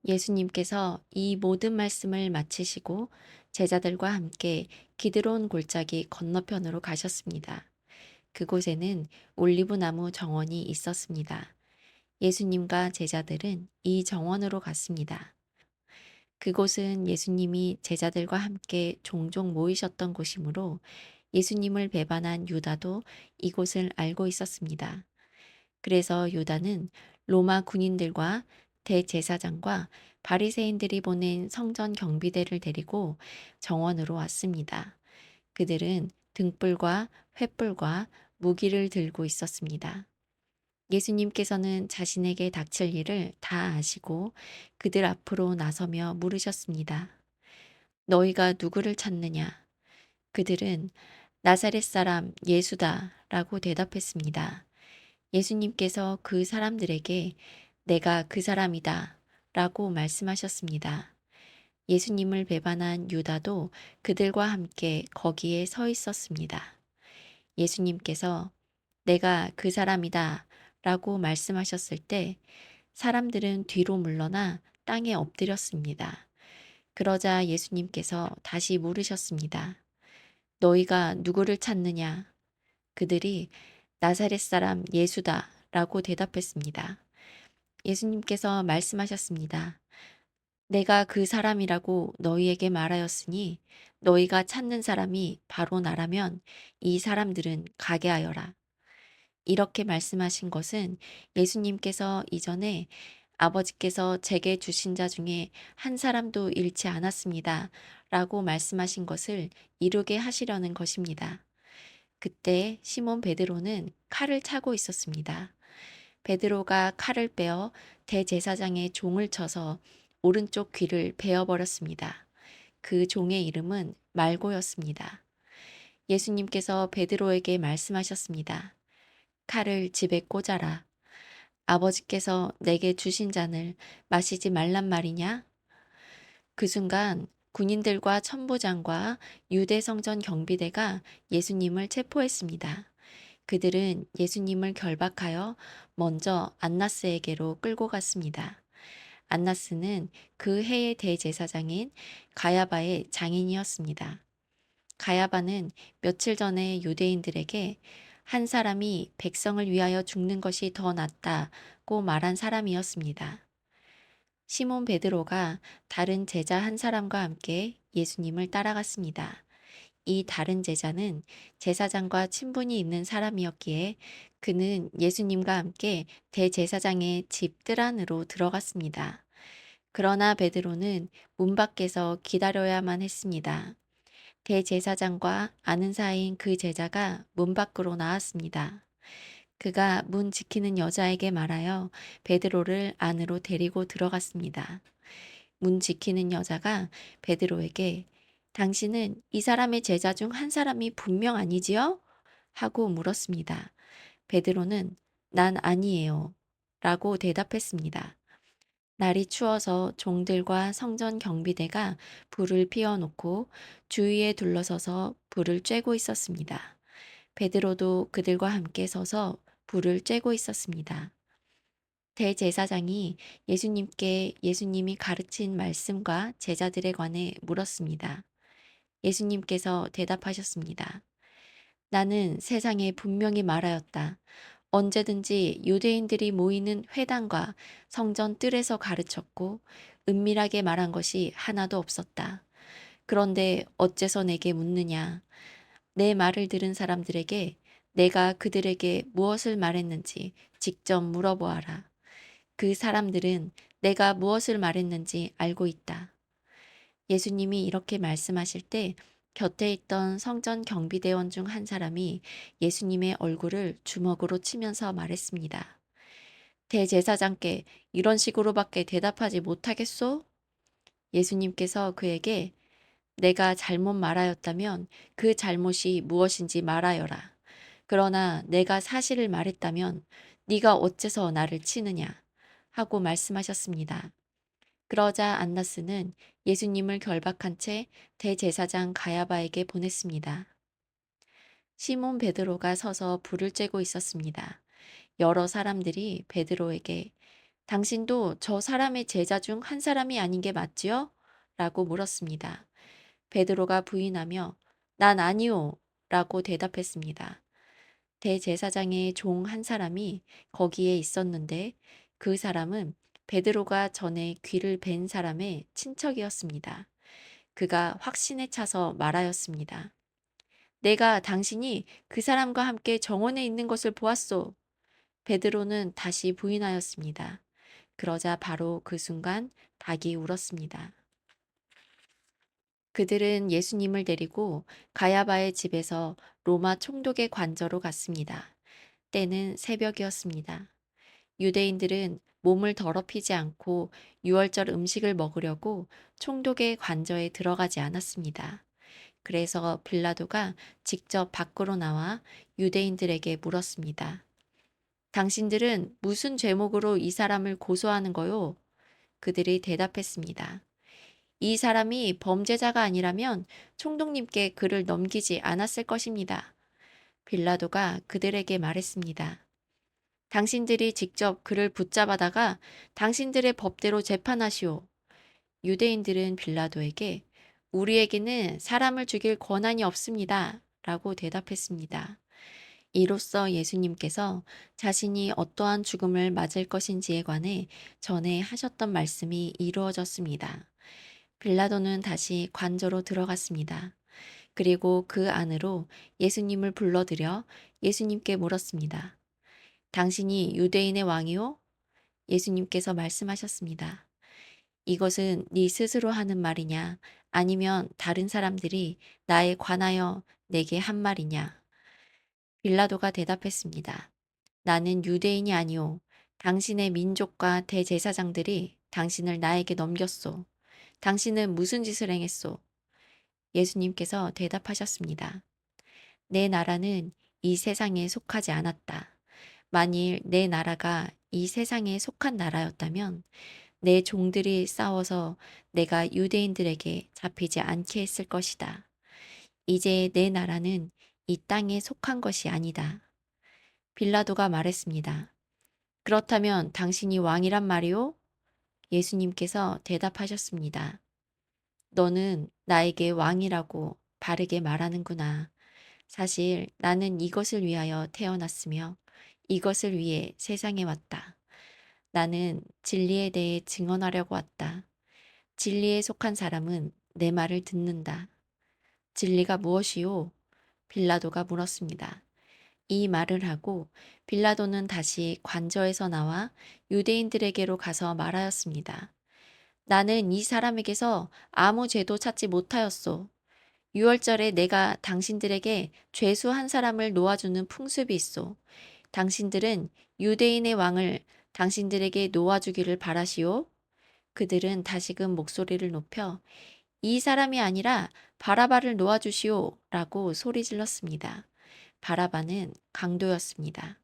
예수님께서 이 모든 말씀을 마치시고 제자들과 함께 기드론 골짜기 건너편으로 가셨습니다. 그곳에는 올리브나무 정원이 있었습니다. 예수님과 제자들은 이 정원으로 갔습니다. 그곳은 예수님이 제자들과 함께 종종 모이셨던 곳이므로 예수님을 배반한 유다도 이곳을 알고 있었습니다. 그래서 유다는 로마 군인들과 대제사장과 바리새인들이 보낸 성전 경비대를 데리고 정원으로 왔습니다. 그들은 등불과 횃불과 무기를 들고 있었습니다. 예수님께서는 자신에게 닥칠 일을 다 아시고 그들 앞으로 나서며 물으셨습니다. 너희가 누구를 찾느냐? 그들은 나사렛 사람 예수다 라고 대답했습니다. 예수님께서 그 사람들에게 내가 그 사람이다 라고 말씀하셨습니다. 예수님을 배반한 유다도 그들과 함께 거기에 서 있었습니다. 예수님께서 내가 그 사람이다 라고 말씀하셨을 때 사람들은 뒤로 물러나 땅에 엎드렸습니다. 그러자 예수님께서 다시 물으셨습니다. 너희가 누구를 찾느냐? 그들이 나사렛 사람 예수다 라고 대답했습니다. 예수님께서 말씀하셨습니다. 내가 그 사람이라고 너희에게 말하였으니 너희가 찾는 사람이 바로 나라면 이 사람들은 가게 하여라. 이렇게 말씀하신 것은 예수님께서 이전에 아버지께서 제게 주신 자 중에 한 사람도 잃지 않았습니다. 라고 말씀하신 것을 이루게 하시려는 것입니다. 그때 시몬 베드로는 칼을 차고 있었습니다. 베드로가 칼을 빼어 대제사장의 종을 쳐서 오른쪽 귀를 베어버렸습니다. 그 종의 이름은 말고였습니다. 예수님께서 베드로에게 말씀하셨습니다. 칼을 집에 꽂아라. 아버지께서 내게 주신 잔을 마시지 말란 말이냐? 그 순간 군인들과 천부장과 유대 성전 경비대가 예수님을 체포했습니다. 그들은 예수님을 결박하여 먼저 안나스에게로 끌고 갔습니다. 안나스는 그 해의 대제사장인 가야바의 장인이었습니다. 가야바는 며칠 전에 유대인들에게 한 사람이 백성을 위하여 죽는 것이 더 낫다고 말한 사람이었습니다. 시몬 베드로가 다른 제자 한 사람과 함께 예수님을 따라갔습니다. 이 다른 제자는 제사장과 친분이 있는 사람이었기에 그는 예수님과 함께 대제사장의 집 뜰 안으로 들어갔습니다. 그러나 베드로는 문 밖에서 기다려야만 했습니다. 대제사장과 아는 사이인 그 제자가 문 밖으로 나왔습니다. 그가 문 지키는 여자에게 말하여 베드로를 안으로 데리고 들어갔습니다. 문 지키는 여자가 베드로에게 당신은 이 사람의 제자 중 한 사람이 분명 아니지요? 하고 물었습니다. 베드로는 난 아니에요. 라고 대답했습니다. 날이 추워서 종들과 성전 경비대가 불을 피워놓고 주위에 둘러서서 불을 쬐고 있었습니다. 베드로도 그들과 함께 서서 불을 쬐고 있었습니다. 대제사장이 예수님께 예수님이 가르친 말씀과 제자들에 관해 물었습니다. 예수님께서 대답하셨습니다. 나는 세상에 분명히 말하였다. 언제든지 유대인들이 모이는 회당과 성전 뜰에서 가르쳤고 은밀하게 말한 것이 하나도 없었다. 그런데 어째서 내게 묻느냐? 내 말을 들은 사람들에게 내가 그들에게 무엇을 말했는지 직접 물어보아라. 그 사람들은 내가 무엇을 말했는지 알고 있다. 예수님이 이렇게 말씀하실 때 곁에 있던 성전 경비대원 중 한 사람이 예수님의 얼굴을 주먹으로 치면서 말했습니다. 대제사장께 이런 식으로밖에 대답하지 못하겠소? 예수님께서 그에게 내가 잘못 말하였다면 그 잘못이 무엇인지 말하여라. 그러나 내가 사실을 말했다면 네가 어째서 나를 치느냐? 하고 말씀하셨습니다. 그러자 안나스는 예수님을 결박한 채 대제사장 가야바에게 보냈습니다. 시몬 베드로가 서서 불을 쬐고 있었습니다. 여러 사람들이 베드로에게 당신도 저 사람의 제자 중 한 사람이 아닌 게 맞지요? 라고 물었습니다. 베드로가 부인하며 난 아니요. 라고 대답했습니다. 대제사장의 종 한 사람이 거기에 있었는데 그 사람은 베드로가 전에 귀를 벤 사람의 친척이었습니다. 그가 확신에 차서 말하였습니다. 내가 당신이 그 사람과 함께 정원에 있는 것을 보았소. 베드로는 다시 부인하였습니다. 그러자 바로 그 순간 닭이 울었습니다. 그들은 예수님을 데리고 가야바의 집에서 로마 총독의 관저로 갔습니다. 때는 새벽이었습니다. 유대인들은 몸을 더럽히지 않고 유월절 음식을 먹으려고 총독의 관저에 들어가지 않았습니다. 그래서 빌라도가 직접 밖으로 나와 유대인들에게 물었습니다. 당신들은 무슨 죄목으로 이 사람을 고소하는 거요? 그들이 대답했습니다. 이 사람이 범죄자가 아니라면 총독님께 그를 넘기지 않았을 것입니다. 빌라도가 그들에게 말했습니다. 당신들이 직접 그를 붙잡아다가 당신들의 법대로 재판하시오. 유대인들은 빌라도에게 우리에게는 사람을 죽일 권한이 없습니다. 라고 대답했습니다. 이로써 예수님께서 자신이 어떠한 죽음을 맞을 것인지에 관해 전에 하셨던 말씀이 이루어졌습니다. 빌라도는 다시 관저로 들어갔습니다. 그리고 그 안으로 예수님을 불러들여 예수님께 물었습니다. 당신이 유대인의 왕이요? 예수님께서 말씀하셨습니다. 이것은 네 스스로 하는 말이냐? 아니면 다른 사람들이 나에 관하여 내게 한 말이냐? 빌라도가 대답했습니다. 나는 유대인이 아니오. 당신의 민족과 대제사장들이 당신을 나에게 넘겼소. 당신은 무슨 짓을 행했소? 예수님께서 대답하셨습니다. 내 나라는 이 세상에 속하지 않았다. 만일 내 나라가 이 세상에 속한 나라였다면 내 종들이 싸워서 내가 유대인들에게 잡히지 않게 했을 것이다. 이제 내 나라는 이 땅에 속한 것이 아니다. 빌라도가 말했습니다. 그렇다면 당신이 왕이란 말이오? 예수님께서 대답하셨습니다. 너는 나에게 왕이라고 바르게 말하는구나. 사실 나는 이것을 위하여 태어났으며 이것을 위해 세상에 왔다. 나는 진리에 대해 증언하려고 왔다. 진리에 속한 사람은 내 말을 듣는다. 진리가 무엇이요? 빌라도가 물었습니다. 이 말을 하고 빌라도는 다시 관저에서 나와 유대인들에게로 가서 말하였습니다. 나는 이 사람에게서 아무 죄도 찾지 못하였소. 유월절에 내가 당신들에게 죄수 한 사람을 놓아주는 풍습이 있소. 당신들은 유대인의 왕을 당신들에게 놓아주기를 바라시오. 그들은 다시금 목소리를 높여 이 사람이 아니라 바라바를 놓아주시오 라고 소리 질렀습니다. 바라바는 강도였습니다.